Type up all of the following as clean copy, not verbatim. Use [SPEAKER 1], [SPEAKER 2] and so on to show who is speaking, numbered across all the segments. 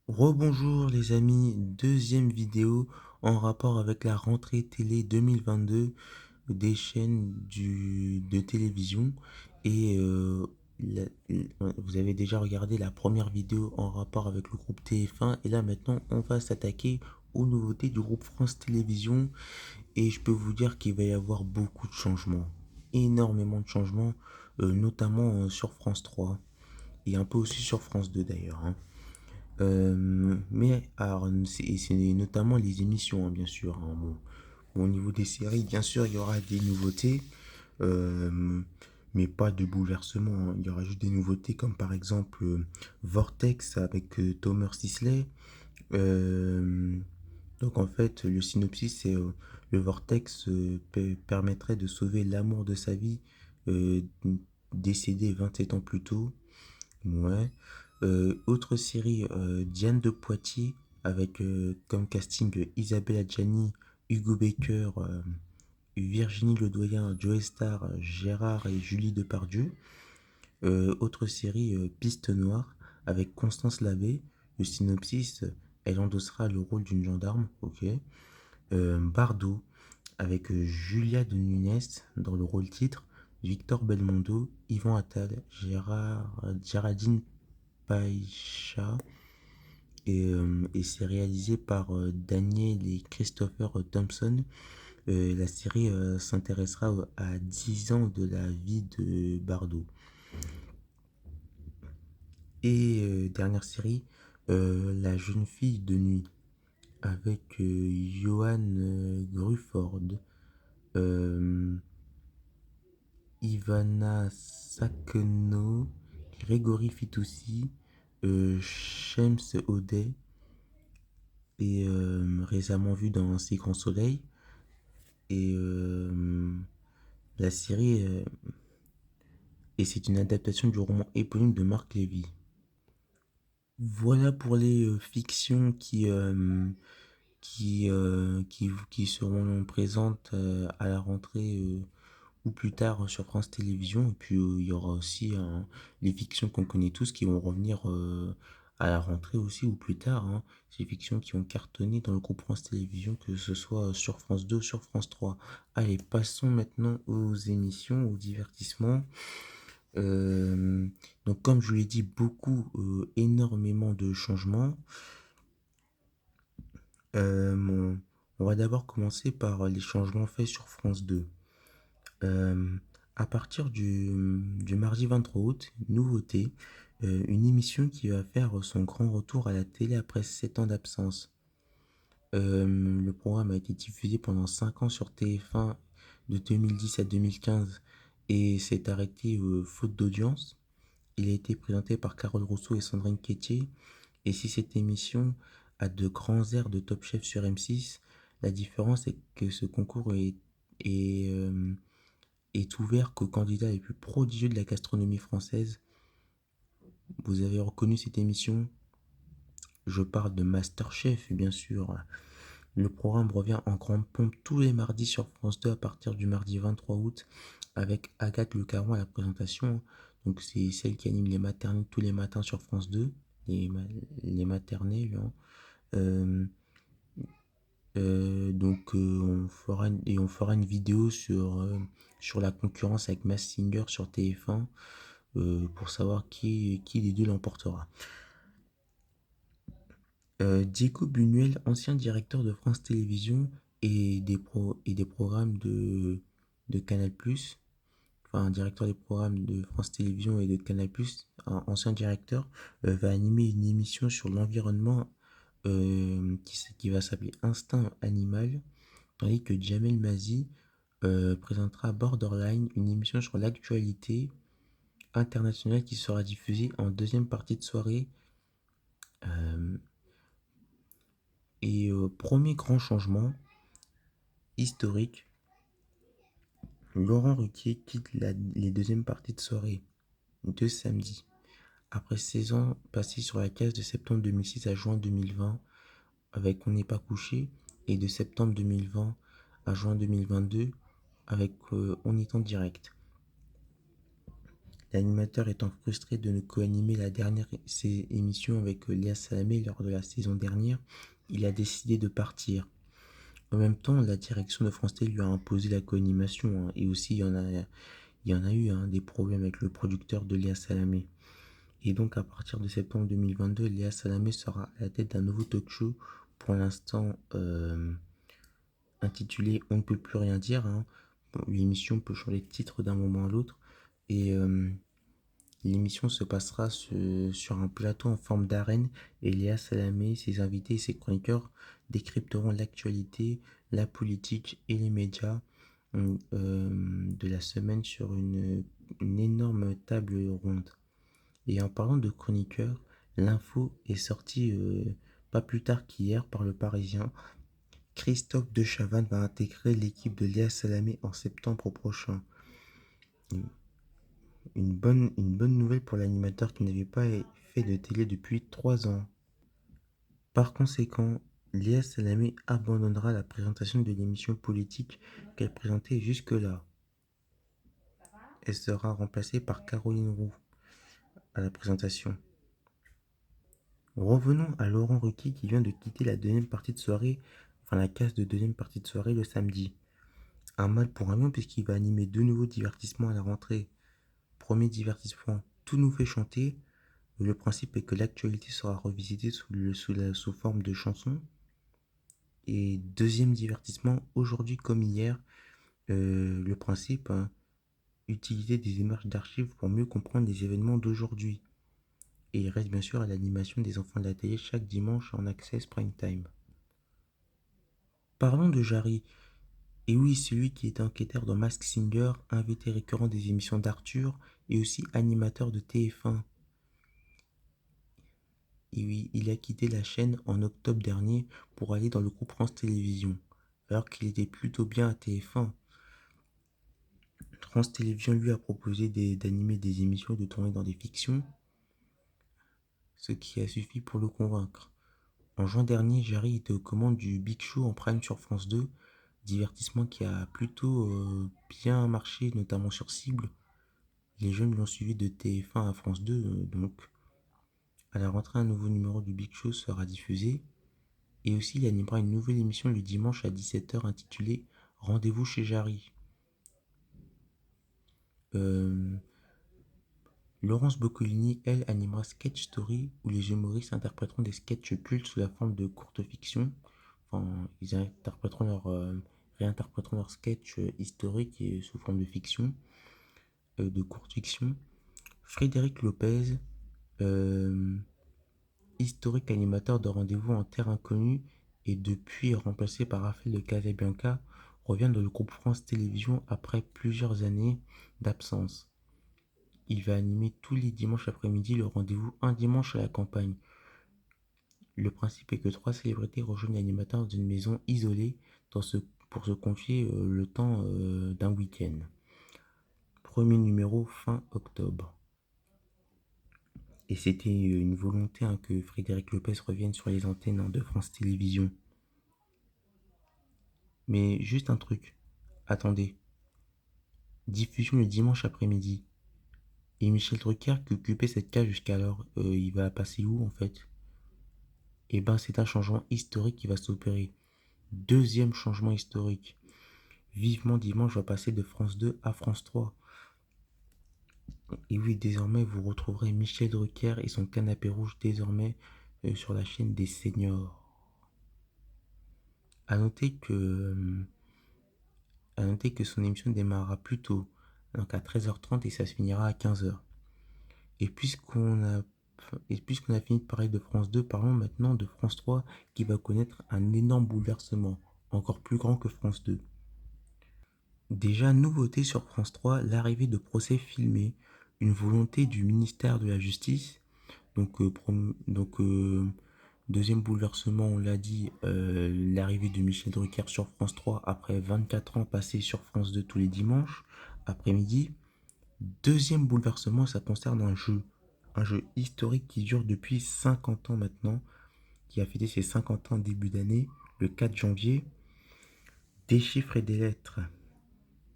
[SPEAKER 1] Rebonjour les amis, deuxième vidéo en rapport avec la rentrée télé 2022 des chaînes de télévision et vous avez déjà regardé la première vidéo en rapport avec le groupe TF1 et là maintenant on va s'attaquer aux nouveautés du groupe France Télévisions et je peux vous dire qu'il va y avoir beaucoup de changements, énormément de changements, notamment sur France 3 et un peu aussi sur France 2 d'ailleurs, hein. Mais alors, c'est notamment les émissions, hein, bien sûr, hein. Bon, au niveau des séries, bien sûr, il y aura des nouveautés, euh, mais pas de bouleversement, hein. Il y aura juste des nouveautés comme par exemple Vortex avec Tomer Sisley. Euh, donc en fait, le synopsis, c'est le Vortex permettrait de sauver l'amour de sa vie, euh, décédé 27 ans plus tôt. Ouais. Autre série, Diane de Poitiers, avec comme casting Isabelle Adjani, Hugo Baker, Virginie Ledoyen, Joe Star, Gérard et Julie Depardieu. Autre série, Piste Noire, avec Constance Labbé. Le synopsis, elle endossera le rôle d'une gendarme, ok. Bardo, avec Julia de Nunes dans le rôle titre, Victor Belmondo, Yvan Attal, Géraldine Païcha et c'est réalisé par Daniel et Christopher Thompson. La série s'intéressera à 10 ans de la vie de Bardot. Et dernière série, La jeune fille de nuit avec Johan Grufford, euh, Ivana Sakno, Grégory Fitoussi, Shems Odeh et récemment vu dans Ces grands soleils. Et la série, et c'est une adaptation du roman éponyme de Marc Lévy. Voilà pour les fictions qui seront présentes à la rentrée ou plus tard sur France Télévisions. Et puis il y aura aussi les fictions qu'on connaît tous qui vont revenir à la rentrée aussi ou plus tard, hein. Ces fictions qui ont cartonné dans le groupe France Télévisions, que ce soit sur France 2 ou sur France 3. Allez, passons maintenant aux émissions, aux divertissements. Euh, donc comme je vous l'ai dit, énormément de changements. On va d'abord commencer par les changements faits sur France 2. Euh, à partir du mardi 23 août, nouveauté, une émission qui va faire son grand retour à la télé après 7 ans d'absence. Le programme a été diffusé pendant 5 ans sur TF1 de 2010 à 2015 et s'est arrêté faute d'audience. Il a été présenté par Carole Rousseau et Sandrine Quétier. Et si cette émission a de grands airs de Top Chef sur M6, la différence est que ce concours est, euh, est ouvert qu'aux candidats les plus prodigieux de la gastronomie française. Vous avez reconnu cette émission? Je parle de MasterChef, bien sûr. Le programme revient en grande pompe tous les mardis sur France 2 à partir du mardi 23 août avec Agathe Le Caron à la présentation. Donc c'est celle qui anime les maternelles tous les matins sur France 2, les, les maternelles, hein. Euh, on fera une vidéo sur la concurrence avec Mass Singer sur TF1 pour savoir qui des deux l'emportera. Diego Buñuel, ancien directeur de France Télévisions et des programmes de Canal+, enfin directeur des programmes de France Télévisions et de Canal+, un ancien directeur, va animer une émission sur l'environnement qui va s'appeler Instinct Animal, tandis que Jamel Mazy présentera Borderline, une émission sur l'actualité internationale qui sera diffusée en deuxième partie de soirée. Euh, Premier grand changement historique, Laurent Ruquier quitte les deuxièmes parties de soirée de samedi. Après 16 ans passés sur la case de septembre 2006 à juin 2020 avec On n'est pas couché et de septembre 2020 à juin 2022 avec On est en direct. L'animateur étant frustré de ne co-animer la dernière émission avec Léa Salamé lors de la saison dernière, il a décidé de partir. En même temps, la direction de France Télé lui a imposé la co-animation, hein, et aussi il y en a eu, hein, des problèmes avec le producteur de Léa Salamé. Et donc à partir de septembre 2022, Léa Salamé sera à la tête d'un nouveau talk show, pour l'instant intitulé On ne peut plus rien dire, hein. Bon, l'émission peut changer de titre d'un moment à l'autre. Et l'émission se passera sur un plateau en forme d'arène, et Léa Salamé, ses invités et ses chroniqueurs décrypteront l'actualité, la politique et les médias de la semaine sur une énorme table ronde. Et en parlant de chroniqueurs, l'info est sortie pas plus tard qu'hier par le Parisien. Christophe de Chavannes va intégrer l'équipe de Léa Salamé en septembre prochain. Une bonne nouvelle pour l'animateur qui n'avait pas fait de télé depuis 3 ans. Par conséquent, Léa Salamé abandonnera la présentation de l'émission politique qu'elle présentait jusque-là. Elle sera remplacée par Caroline Roux à la présentation. Revenons à Laurent Ruquier qui vient de quitter la deuxième partie de soirée, enfin la case de deuxième partie de soirée le samedi. Un mal pour un lion puisqu'il va animer 2 nouveaux divertissements à la rentrée. Premier divertissement, Tout nous fait chanter. Le principe est que l'actualité sera revisitée sous forme de chansons. Et deuxième divertissement, Aujourd'hui comme hier. Le principe, hein, utiliser des images d'archives pour mieux comprendre les événements d'aujourd'hui. Et il reste bien sûr à l'animation des enfants de la télé chaque dimanche en Access Prime Time. Parlons de Jarry. Et oui, celui qui était enquêteur dans Mask Singer, invité récurrent des émissions d'Arthur et aussi animateur de TF1. Et oui, il a quitté la chaîne en octobre dernier pour aller dans le groupe France Télévisions, alors qu'il était plutôt bien à TF1. France Télévisions lui a proposé d'animer des émissions et de tourner dans des fictions, ce qui a suffi pour le convaincre. En juin dernier, Jarry était aux commandes du Big Show en prime sur France 2, divertissement qui a plutôt bien marché, notamment sur Cible. Les jeunes l'ont suivi de TF1 à France 2, donc à la rentrée, un nouveau numéro du Big Show sera diffusé. Et aussi, il animera une nouvelle émission le dimanche à 17h intitulée Rendez-vous chez Jarry. Laurence Boccolini, elle, animera Sketch Story, où les humoristes interpréteront des sketchs cultes sous la forme de courtes fictions. Enfin, ils réinterpréteront leurs sketchs historiques et sous forme de fiction, de courtes fictions. Frédéric Lopez, euh, historique animateur de Rendez-vous en terre inconnue et depuis remplacé par Raphaël de Casabianca, revient dans le groupe France Télévisions après plusieurs années d'absence. Il va animer tous les dimanches après-midi le Rendez-vous un dimanche à la campagne. Le principe est que 3 célébrités rejoignent l'animateur dans une maison isolée pour se confier le temps d'un week-end. Premier numéro fin octobre. Et c'était une volonté, hein, que Frédéric Lopez revienne sur les antennes, hein, de France Télévisions. Mais juste un truc, attendez. Diffusion le dimanche après-midi. Et Michel Drucker qui occupait cette case jusqu'alors, il va passer où en fait? Eh ben c'est un changement historique qui va s'opérer. Deuxième changement historique. Vivement dimanche va passer de France 2 à France 3. Et oui, désormais vous retrouverez Michel Drucker et son canapé rouge désormais sur la chaîne des seniors. À noter que son émission démarrera plus tôt, donc à 13h30 et ça se finira à 15h. Et puisqu'on a fini de parler de France 2, parlons maintenant de France 3 qui va connaître un énorme bouleversement, encore plus grand que France 2. Déjà, nouveauté sur France 3, l'arrivée de procès filmés, une volonté du ministère de la Justice. Deuxième bouleversement, on l'a dit, l'arrivée de Michel Drucker sur France 3 après 24 ans passés sur France 2 tous les dimanches après-midi. Deuxième bouleversement, ça concerne un jeu historique qui dure depuis 50 ans maintenant, qui a fêté ses 50 ans début d'année, le 4 janvier. Des chiffres et des lettres.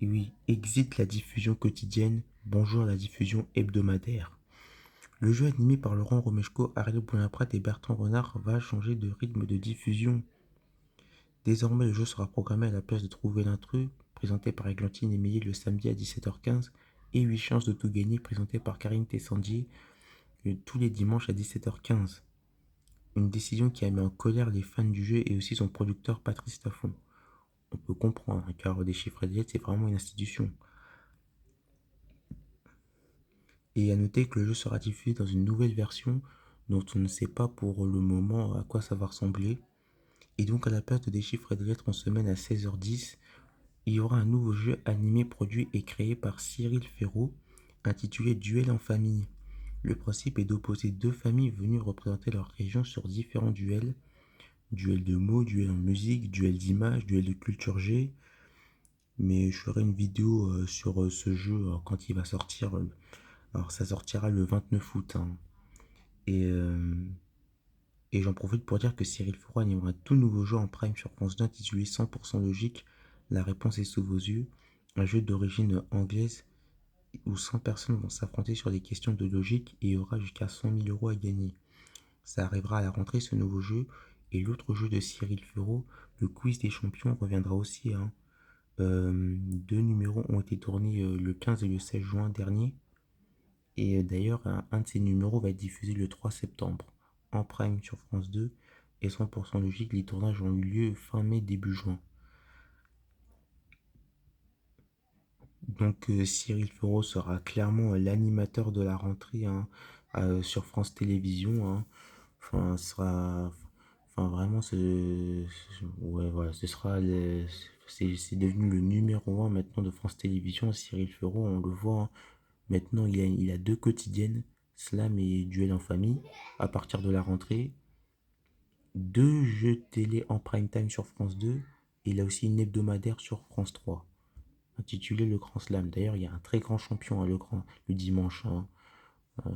[SPEAKER 1] Et oui, exit la diffusion quotidienne, bonjour la diffusion hebdomadaire. Le jeu animé par Laurent Romeshko, Ariel Bonaparte et Bertrand Renard va changer de rythme de diffusion. Désormais, le jeu sera programmé à la place de Trouver l'intrus, présenté par Églantine Émeillé le samedi à 17h15, et 8 chances de tout gagner, présenté par Karine Tessandier tous les dimanches à 17h15. Une décision qui a mis en colère les fans du jeu et aussi son producteur Patrice Taffon. On peut comprendre, car Déchiffrer des lettres, c'est vraiment une institution. Et à noter que le jeu sera diffusé dans une nouvelle version dont on ne sait pas pour le moment à quoi ça va ressembler. Et donc à la place de Déchiffrer des lettres en semaine à 16h10, il y aura un nouveau jeu animé produit et créé par Cyril Ferraud, intitulé Duel en famille. Le principe est d'opposer deux familles venues représenter leur région sur différents duels. Duel de mots, duel en musique, duel d'images, duel de culture G. Mais je ferai une vidéo sur ce jeu quand il va sortir. Alors ça sortira le 29 août. Hein. Et, euh, et j'en profite pour dire que Cyril Ferraud animera un tout nouveau jeu en prime sur France 2 intitulé 100% logique. La réponse est sous vos yeux. Un jeu d'origine anglaise où 100 personnes vont s'affronter sur des questions de logique et il y aura jusqu'à 100 000 euros à gagner. Ça arrivera à la rentrée ce nouveau jeu. Et l'autre jeu de Cyril Ferraud, le quiz des champions, reviendra aussi. Hein. Deux numéros ont été tournés le 15 et le 16 juin dernier. Et d'ailleurs, un de ces numéros va être diffusé le 3 septembre en prime sur France 2. Et 100% logique, les tournages ont eu lieu fin mai, début juin. Donc Cyril Ferraud sera clairement l'animateur de la rentrée hein, sur France Télévisions. Hein. Enfin, vraiment, ouais, voilà, c'est devenu le numéro un maintenant de France Télévisions. Cyril Ferraud, on le voit. Hein. Maintenant, il a deux quotidiennes, Slam et Duel en famille, à partir de la rentrée. Deux jeux télé en prime time sur France 2. Et il a aussi une hebdomadaire sur France 3 intitulé Le Grand Slam. D'ailleurs, il y a un très grand champion, hein, le dimanche. Hein. Euh,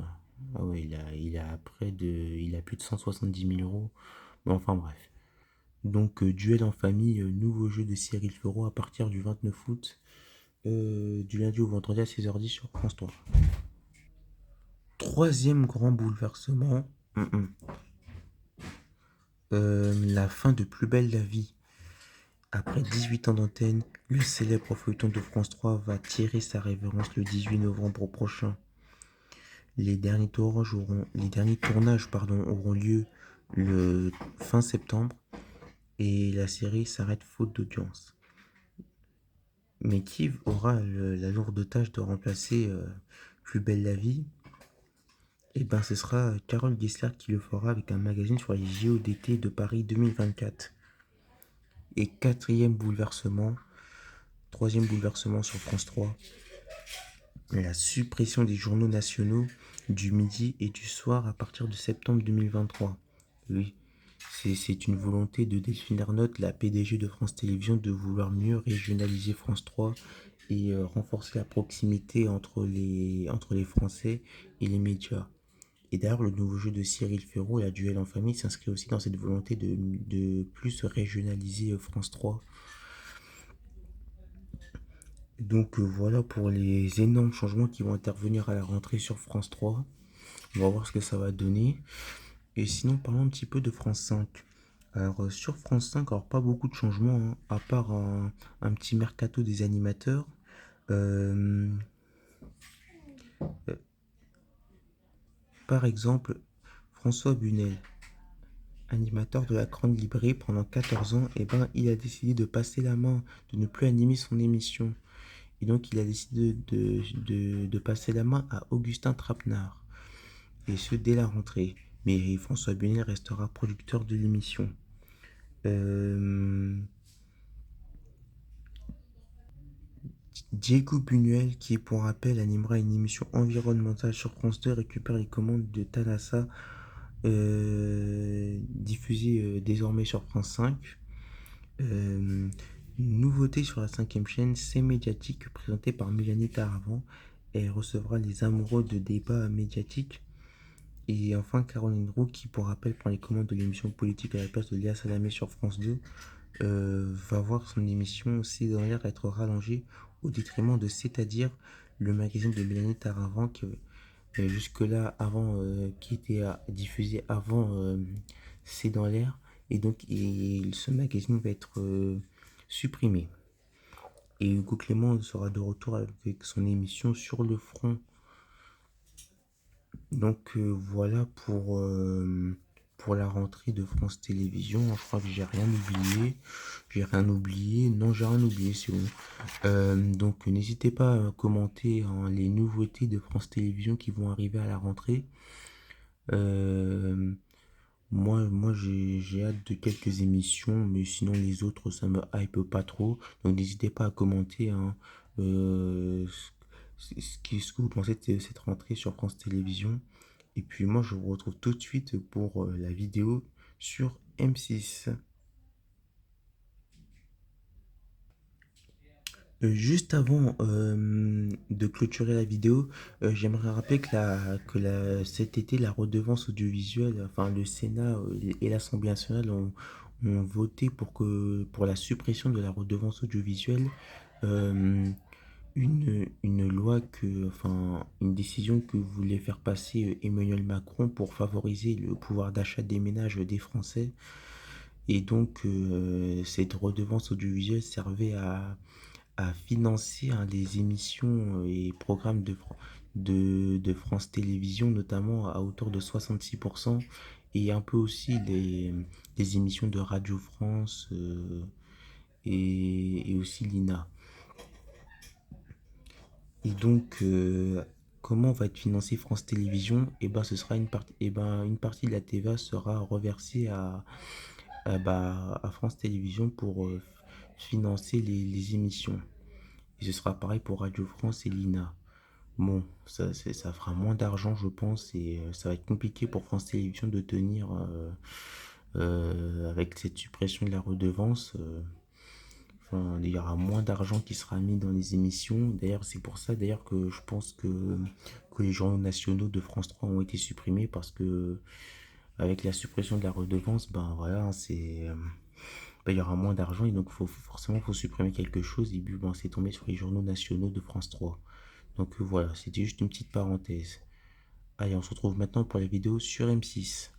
[SPEAKER 1] ah ouais, il a plus de 170 000 euros. Mais enfin bref. Donc, Duel en famille, nouveau jeu de Cyril Ferraud à partir du 29 août, du lundi au vendredi à 16h10 sur France 3. Troisième grand bouleversement, la fin de Plus belle la vie. Après 18 ans d'antenne, le célèbre feuilleton de France 3 va tirer sa révérence le 18 novembre prochain. Les derniers tournages auront lieu le fin septembre et la série s'arrête faute d'audience. Mais qui aura la lourde tâche de remplacer Plus belle la vie? Et ben ce sera Carole Gessler qui le fera avec un magazine sur les JO d'été de Paris 2024. Et troisième bouleversement sur France 3, la suppression des journaux nationaux du midi et du soir à partir de septembre 2023. Oui, c'est une volonté de Delphine Ernotte, la PDG de France Télévisions, de vouloir mieux régionaliser France 3 et renforcer la proximité entre les Français et les médias. Et d'ailleurs, le nouveau jeu de Cyril Ferraud, la Duel en famille, s'inscrit aussi dans cette volonté de plus régionaliser France 3. Donc voilà pour les énormes changements qui vont intervenir à la rentrée sur France 3. On va voir ce que ça va donner. Et sinon, parlons un petit peu de France 5. Alors sur France 5, alors pas beaucoup de changements, hein, à part un petit mercato des animateurs. Euh, euh, Par exemple, François Bunel, animateur de la Grande Librairie pendant 14 ans, et ben, il a décidé de passer la main, de ne plus animer son émission. Et donc il a décidé de passer la main à Augustin Trapenard. Et ce dès la rentrée. Mais François Bunel restera producteur de l'émission. Euh, Diego Buñuel, qui pour rappel animera une émission environnementale sur France 2, récupère les commandes de Thalassa, diffusée désormais sur France 5. Une nouveauté sur la cinquième chaîne, C'est médiatique, présenté par Mélanie Taravant. Elle recevra les amoureux de débats médiatiques. Et enfin, Caroline Roux, qui pour rappel prend les commandes de l'émission politique à la place de Léa Salamé sur France 2, va voir son émission Cédric être rallongée au détriment de C'est-à-dire le magazine de Mélanie Taravan jusque-là avant qui était diffusé avant C'est dans l'air et donc ce magazine va être supprimé. Et Hugo Clément sera de retour avec son émission Sur le front. Donc voilà pour la rentrée de France Télévisions. Je crois que j'ai rien oublié. J'ai rien oublié. Non, j'ai rien oublié, c'est bon. Donc n'hésitez pas à commenter hein, les nouveautés de France Télévisions qui vont arriver à la rentrée. Euh, moi j'ai hâte de quelques émissions, mais sinon les autres, ça me hype pas trop. Donc n'hésitez pas à commenter hein, ce que vous pensez de cette rentrée sur France Télévisions. Et puis moi, je vous retrouve tout de suite pour la vidéo sur M6. Juste avant de clôturer la vidéo, j'aimerais rappeler cet été, la redevance audiovisuelle, enfin le Sénat et l'Assemblée nationale ont voté pour la suppression de la redevance audiovisuelle. Euh, une loi enfin, une décision que voulait faire passer Emmanuel Macron pour favoriser le pouvoir d'achat des ménages des Français. Et donc, cette redevance audiovisuelle servait à financer hein, les émissions et programmes de France Télévisions, notamment à hauteur de 66%, et un peu aussi les émissions de Radio France et aussi l'INA. Et donc, comment va être financée France Télévisions? Et ben, ce sera une partie de la TVA sera reversée à France Télévisions pour financer les émissions. Et ce sera pareil pour Radio France et l'INA. Bon, ça fera moins d'argent, je pense, et ça va être compliqué pour France Télévisions de tenir avec cette suppression de la redevance. Enfin, il y aura moins d'argent qui sera mis dans les émissions. D'ailleurs, c'est pour ça d'ailleurs que je pense que les journaux nationaux de France 3 ont été supprimés parce que avec la suppression de la redevance, ben voilà, ben, il y aura moins d'argent et donc forcément faut supprimer quelque chose et puis bon, c'est tombé sur les journaux nationaux de France 3. Donc voilà, c'était juste une petite parenthèse. Allez, on se retrouve maintenant pour la vidéo sur M6.